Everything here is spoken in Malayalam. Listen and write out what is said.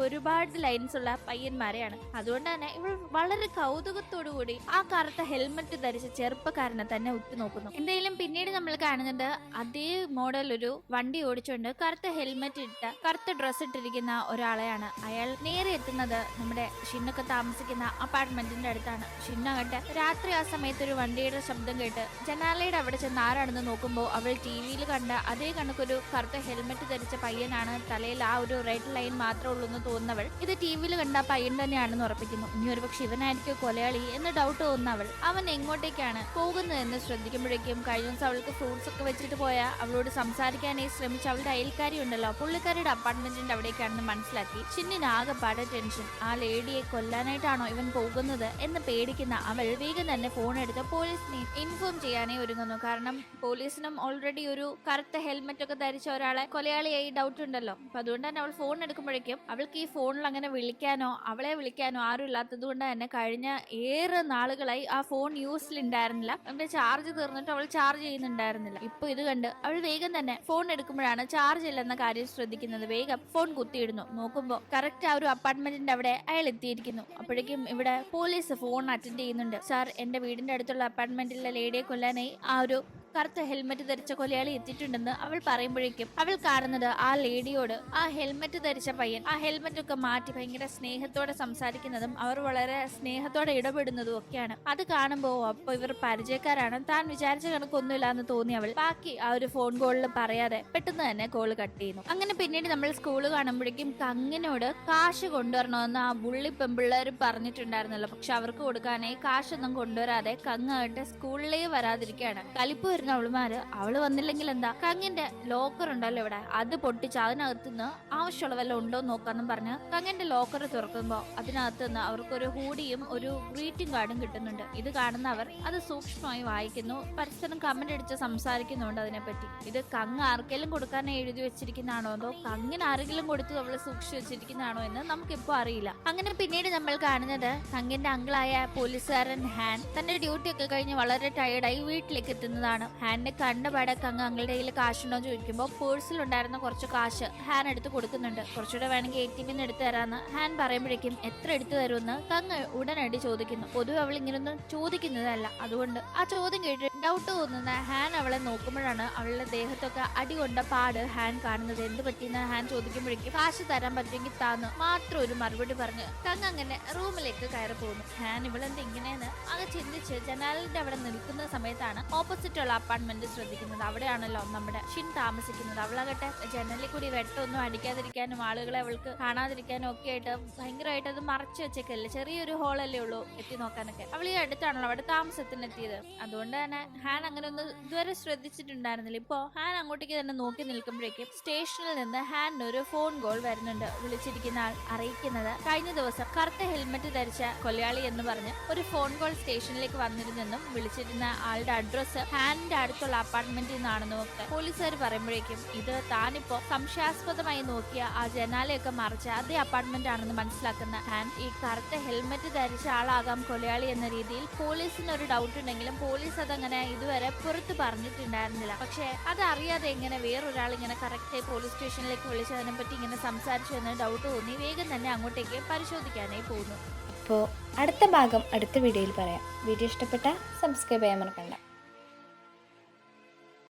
ഒരുപാട് ലൈൻസ് ഉള്ള പയ്യന്മാരെയാണ്. അതുകൊണ്ട് തന്നെ ഇവൾ വളരെ കൗതുകത്തോടു കൂടി ആ കറുത്ത ഹെൽമെറ്റ് ധരിച്ച ചെറുപ്പക്കാരനെ തന്നെ ഉറ്റുനോക്കുന്നു. എന്തായാലും പിന്നീട് നമ്മൾ കാണുന്നത് അതേ മോഡൽ ഒരു വണ്ടി ഓടിച്ചുകൊണ്ട് കറുത്ത ഹെൽമെറ്റ് ഇട്ട കറുത്ത ഡ്രസ് ഇട്ടിരിക്കുന്ന ഒരാളെയാണ്. അയാൾ നേരെ എത്തുന്നത് നമ്മുടെ ഷിന്നൊക്കെ താമസിക്കുന്ന അപ്പാർട്ട്മെന്റിന്റെ അടുത്താണ്. ഷിന്നാകട്ടെ രാത്രി ആ സമയത്ത് ഒരു വണ്ടിയുടെ ശബ്ദം കേട്ട് ജനാലയുടെ അവിടെ ചെന്ന് ആരാണെന്ന് നോക്കുമ്പോൾ അവൾ ടിവിയിൽ കണ്ട അതേ കണക്കൊരു കറുത്ത ഹെൽമെറ്റ് ധരിച്ച പയ്യനാണ്. തലയിൽ ആ ഒരു റെഡ് ലൈൻ മാത്രമേ ഉള്ളൂ എന്ന് തോന്നുന്നവൾ ഇത് ടിവിയിൽ കണ്ട പയ്യൻ തന്നെയാണെന്ന് ഉറപ്പിക്കുന്നു. ഇനി ഒരുപക്ഷെ ഇവനായിരിക്കും കൊലയാളി എന്ന് ഡൗട്ട് തോന്നുന്നവൾ അവൻ എങ്ങോട്ടേക്കാണ് പോകുന്നതെന്ന് ശ്രദ്ധിക്കുമ്പോഴേക്കും കഴിഞ്ഞ ദിവസം അവൾക്ക് ഫ്രൂട്ട്സ് ഒക്കെ വെച്ചിട്ട് പോയാൽ അവളോട് സംസാരിക്കാനായി ശ്രമിച്ച അവളുടെ അയൽക്കാരി ഉണ്ടല്ലോ, പുള്ളിക്കാരിയുടെ അപ്പാർട്ട്മെന്റിന്റെ അവിടേക്കാണെന്ന് മനസ്സിലാക്കി ഷിന്നിനാകെപ്പാടെ ടെൻഷൻ. ആ ലേഡിയെ കൊല്ലാനായിട്ടാണോ ഇവൻ പോകുന്നത് എന്ന് പേടിക്കുന്ന അവൾ വേഗം തന്നെ ഫോൺ എടുത്ത് പോലീസിനെ ഇൻഫോം ചെയ്യാനേ ഒരുങ്ങുന്നു. കാരണം പോലീസിനും ഓൾറെഡി ഒരു കറുത്ത ഹെൽമെറ്റ് ഒക്കെ ധരിച്ച ഒരാളെ കൊലയാളിയായി ഡൗട്ട് ഉണ്ടല്ലോ. അപ്പൊ അതുകൊണ്ട് തന്നെ അവൾ ഫോൺ എടുക്കുമ്പോഴേക്കും അവൾക്ക് ഈ ഫോണിൽ അങ്ങനെ അവളെ വിളിക്കാനോ ആരും ഇല്ലാത്തത് കൊണ്ട് തന്നെ കഴിഞ്ഞ ഏറെ നാളുകളായി ആ ഫോൺ യൂസിൽ ഉണ്ടായിരുന്നില്ല. അവന്റെ ചാർജ് തീർന്നിട്ട് അവൾ ചാർജ് ചെയ്യുന്നുണ്ടായിരുന്നില്ല. ഇപ്പൊ ഇത് കണ്ട് അവൾ വേഗം തന്നെ ഫോൺ എടുക്കുമ്പോഴാണ് ചാർജ് ഇല്ലെന്ന കാര്യം ശ്രദ്ധിക്കുന്നത്. വേഗം ഫോൺ കുത്തിയിടുന്നു. നോക്കുമ്പോ കറക്റ്റ് ആ ഒരു അപ്പാർട്ട്മെന്റിന്റെ അവിടെ അയാൾ എത്തിയിരിക്കുന്നു. അപ്പോഴേക്കും ഇവിടെ പോലീസ് ഫോൺ അറ്റൻഡ് ചെയ്യുന്നുണ്ട്. സാർ, എന്റെ വീടിന്റെ അടുത്തുള്ള അപ്പാർട്ട്മെന്റിലെ ലേഡിയെ കൊല്ലാനായി ആ ഒരു കറുത്ത ഹെൽമെറ്റ് ധരിച്ച കൊലയാളി എത്തിയിട്ടുണ്ടെന്ന് അവൾ പറയുമ്പോഴേക്കും അവൾ കാണുന്നത് ആ ലേഡിയോട് ആ ഹെൽമെറ്റ് ധരിച്ച പയ്യൻ ആ ഹെൽമെറ്റ് ഒക്കെ മാറ്റി ഭയങ്കര സ്നേഹത്തോടെ സംസാരിക്കുന്നതും അവർ വളരെ സ്നേഹത്തോടെ ഇടപെടുന്നതും ഒക്കെയാണ്. അത് കാണുമ്പോൾ അപ്പൊ ഇവർ പരിചയക്കാരാണ്, താൻ വിചാരിച്ച കണക്കൊന്നുമില്ല എന്ന് തോന്നി അവൾ ബാക്കി ആ ഒരു ഫോൺ കോളിൽ പറയാതെ പെട്ടെന്ന് തന്നെ കോള് കട്ട് ചെയ്യുന്നു. അങ്ങനെ പിന്നീട് നമ്മൾ സ്കൂള് കാണുമ്പോഴേക്കും കങ്ങിനോട് കാശ് കൊണ്ടുവരണമെന്ന് ആ ബുള്ളി പെമ്പിള്ളേർ പറഞ്ഞിട്ടുണ്ടായിരുന്നല്ലോ. പക്ഷെ അവർക്ക് കൊടുക്കാനായി കാശൊന്നും കൊണ്ടുവരാതെ കങ്ങായിട്ട് സ്കൂളിലേ വരാതിരിക്കുകയാണ്. കലിപ്പ് അവള് വന്നില്ലെങ്കിൽ എന്താ, കങ്ങിന്റെ ലോക്കർ ഉണ്ടല്ലോ ഇവിടെ, അത് പൊട്ടിച്ച് അതിനകത്തുനിന്ന് ആവശ്യമുള്ള വല്ല ഉണ്ടോ നോക്കാന്നും പറഞ്ഞ് കങ്ങിന്റെ ലോക്കർ തുറക്കുമ്പോ അതിനകത്തുനിന്ന് അവർക്കൊരു ഹൂഡിയും ഒരു ഗ്രീറ്റിംഗ് കാർഡും കിട്ടുന്നുണ്ട്. ഇത് കാണുന്ന അവർ അത് സൂക്ഷ്മമായി വായിക്കുന്നു, പരസ്പരം കമന്റ് അടിച്ച് സംസാരിക്കുന്നുണ്ട് അതിനെപ്പറ്റി. ഇത് കങ്ങ് ആർക്കെങ്കിലും കൊടുക്കാനായി എഴുതി വെച്ചിരിക്കുന്നതാണോ അതോ കങ്ങിന് ആരെങ്കിലും കൊടുത്ത് അവള് സൂക്ഷിച്ചു വെച്ചിരിക്കുന്നതാണോ എന്ന് നമുക്കിപ്പോ അറിയില്ല. അങ്ങനെ പിന്നീട് നമ്മൾ കാണുന്നത് കങ്ങിന്റെ അങ്കിളായ പോലീസുകാരൻ ഹാൻ തന്റെ ഡ്യൂട്ടി ഒക്കെ കഴിഞ്ഞ് വളരെ ടയർഡായി വീട്ടിലേക്ക് എത്തുന്നതാണ്. ഹാനിനെ കണ്ടപാടെ കങ്ങ് അങ്ങളുടെ കയ്യിൽ കാശുണ്ടോ ചോദിക്കുമ്പോൾ പേഴ്സിലുണ്ടായിരുന്ന കുറച്ച് കാശ് ഹാൻ എടുത്ത് കൊടുക്കുന്നുണ്ട്. കുറച്ചുകൂടെ വേണമെങ്കിൽ ATM നിന്ന് എടുത്തു തരാന്ന് ഹാൻ പറയുമ്പോഴേക്കും എത്ര എടുത്തു തരുമെന്ന് കങ്ങ് ഉടനടി ചോദിക്കുന്നു. പൊതുവെ അവൾ ഇങ്ങനൊന്നും ചോദിക്കുന്നതല്ല. അതുകൊണ്ട് ആ ചോദ്യം കേട്ട് ഡൗട്ട് തോന്നുന്ന ഹാൻ അവളെ നോക്കുമ്പോഴാണ് അവളുടെ ദേഹത്തൊക്കെ അടി കൊണ്ട പാട് ഹാൻ കാണുന്നത്. എന്ത് പറ്റിയെന്ന് ഹാൻ ചോദിക്കുമ്പോഴേക്കും കാശ് തരാൻ പറ്റുമെങ്കിൽ താന്ന് മാത്രം ഒരു മറുപടി പറഞ്ഞ് കങ്ങ് അങ്ങനെ റൂമിലേക്ക് കയറി പോകുന്നു. ഹാൻ ഇവളെന്ത് ഇങ്ങനെയെന്ന് ആകെ ചിന്തിച്ച് ജനാലിന്റെ അവിടെ നിൽക്കുന്ന സമയത്താണ് ഓപ്പോസിറ്റ് ഉള്ള അപ്പാർട്ട്മെന്റ് ശ്രദ്ധിക്കുന്നത്. അവിടെയാണല്ലോ നമ്മുടെ ഷിൻ താമസിക്കുന്നത്. അവളാകട്ടെ ജനലിൽ കൂടി വെട്ടൊന്നും അടിക്കാതിരിക്കാനും ആളുകളെ അവൾക്ക് കാണാതിരിക്കാനും ഒക്കെ ആയിട്ട് ഭയങ്കരമായിട്ട് അത് മറച്ചു വെച്ചേക്കല്ലേ, ചെറിയൊരു ഹോളല്ലേ ഉള്ളൂ എത്തി നോക്കാനൊക്കെ. അവൾ ഈ അടുത്താണല്ലോ അവിടെ താമസത്തിനെത്തിയത്. അതുകൊണ്ട് തന്നെ ഹാൻ അങ്ങനെ ഒന്നും ഇതുവരെ ശ്രദ്ധിച്ചിട്ടുണ്ടായിരുന്നില്ല. ഇപ്പോ ഹാൻ അങ്ങോട്ടേക്ക് തന്നെ നോക്കി നിൽക്കുമ്പോഴേക്കും സ്റ്റേഷനിൽ നിന്ന് ഹാനിന് ഒരു ഫോൺ കോൾ വരുന്നുണ്ട്. വിളിച്ചിരിക്കുന്ന ആൾ അറിയിക്കുന്നത് കഴിഞ്ഞ ദിവസം കറുത്ത ഹെൽമെറ്റ് ധരിച്ച കൊലയാളി എന്ന് പറഞ്ഞ് ഒരു ഫോൺ കോൾ സ്റ്റേഷനിലേക്ക് വന്നിരുന്നെന്നും വിളിച്ചിരുന്ന ആളുടെ അഡ്രസ്സ് ഹാനിന്റെ അടുത്തുള്ള അപ്പാർട്ട്മെന്റിൽ നിന്നാണെന്നും ഒക്കെ പോലീസുകാർ പറയുമ്പോഴേക്കും ഇത് താനിപ്പോ സംശയാസ്പദമായി നോക്കിയ ആ ജനാലയൊക്കെ മറിച്ച അതേ അപ്പാർട്ട്മെന്റ് ആണെന്ന് മനസ്സിലാക്കുന്ന ഹാൻ ഈ കറുത്ത ഹെൽമെറ്റ് ധരിച്ച ആളാകാം കൊലയാളി എന്ന രീതിയിൽ പോലീസിന് ഒരു ഡൗട്ട് ഉണ്ടെങ്കിലും പോലീസ് അതങ്ങനെ ഇതുവരെ പുറത്ത് പറഞ്ഞിട്ടുണ്ടായിരുന്നില്ല. പക്ഷെ അതറിയാതെ എങ്ങനെ വേറൊരാൾ ഇങ്ങനെ കറക്റ്റായി പോലീസ് സ്റ്റേഷനിലേക്ക് വിളിച്ച് അതിനെപ്പറ്റി ഇങ്ങനെ സംസാരിച്ചു എന്ന് ഡൗട്ട് തോന്നി വേഗം തന്നെ അങ്ങോട്ടേക്ക് പരിശോധിക്കാനായി പോകുന്നു. അപ്പോൾ അടുത്ത ഭാഗം അടുത്ത വീഡിയോയിൽ പറയാം. വീഡിയോ ഇഷ്ടപ്പെട്ടാൽ സബ്സ്ക്രൈബ് ചെയ്യാൻ മറക്കണ്ട.